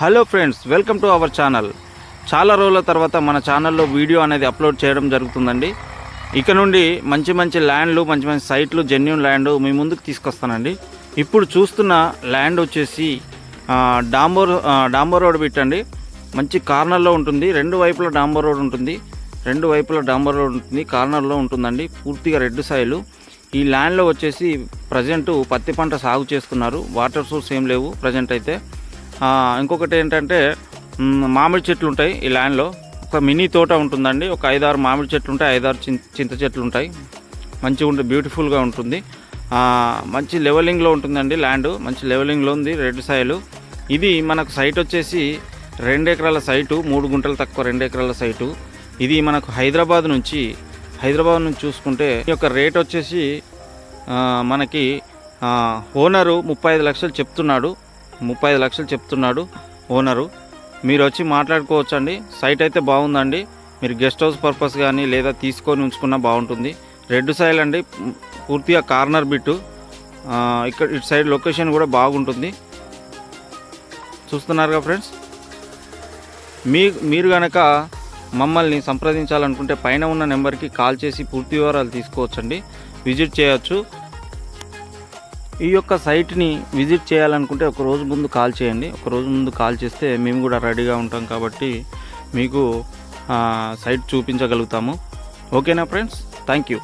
Hello friends, welcome to our channel. చాలా రోజుల తర్వాత మన ఛానల్లో వీడియో అనేది అప్లోడ్ చేయడం జరుగుతుందండి. ఇక నుండి మంచి మంచి ల్యాండ్లు, మంచి మంచి సైట్లు, జెన్యూన్ ల్యాండ్ మీ ముందుకు తీసుకొస్తానండి. ఇప్పుడు చూస్తున్న ల్యాండ్ వచ్చేసి డాంబర్ రోడ్ పెట్టండి. మంచి కార్నర్లో ఉంటుంది. రెండు వైపులా డాంబర్ రోడ్ ఉంటుంది. కార్నర్లో ఉంటుందండి. పూర్తిగా రెడ్ సాయిలు. ఈ ల్యాండ్లో వచ్చేసి ప్రజెంట్ పత్తి పంట సాగు చేస్తున్నారు. వాటర్ సోర్స్ ఏం లేవు ప్రజెంట్ అయితే. ఇంకొకటి ఏంటంటే మామిడి చెట్లు ఉంటాయి ఈ ల్యాండ్లో. ఒక మినీ తోట ఉంటుందండి. ఒక 5-6 మామిడి చెట్లు ఉంటాయి, 5-6 చింత చెట్లు ఉంటాయి. మంచిగా ఉంటుంది, బ్యూటిఫుల్గా ఉంటుంది. మంచి లెవెలింగ్లో ఉంటుందండి ల్యాండ్. మంచి లెవెలింగ్లో ఉంది, రెడ్ సాయిలు. ఇది మనకు సైట్ వచ్చేసి 2 ఎకరాల సైటు, 3 గుంటలు తక్కువ 2 ఎకరాల సైటు. ఇది మనకు హైదరాబాద్ నుంచి చూసుకుంటే ఈ యొక్క రేట్ వచ్చేసి మనకి ఓనరు 35 లక్షలు చెప్తున్నాడు. 35 లక్షలు చెప్తున్నాడు ఓనరు. మీరు వచ్చి మాట్లాడుకోవచ్చు అండి. సైట్ అయితే బాగుందండి. మీరు గెస్ట్ హౌస్ పర్పస్ కానీ లేదా తీసుకొని ఉంచుకున్నా బాగుంటుంది. రెడ్ సాయిల్ అండి, పూర్తిగా కార్నర్ బిట్టు. ఇక్కడ ఇటు సైడ్ లొకేషన్ కూడా బాగుంటుంది. చూస్తున్నారుగా ఫ్రెండ్స్. మీరు కనుక మమ్మల్ని సంప్రదించాలనుకుంటే పైన ఉన్న నెంబర్కి కాల్ చేసి పూర్తి వివరాలు తీసుకోవచ్చండి, విజిట్ చేయవచ్చు. ఈ యొక్క సైట్ని విజిట్ చేయాలనుకుంటే ఒక రోజు ముందు కాల్ చేయండి. ఒక రోజు ముందు కాల్ చేస్తే మేము కూడా రెడీగా ఉంటాం కాబట్టి మీకు సైట్ చూపించగలుగుతాము. ఓకేనా ఫ్రెండ్స్? Thank you.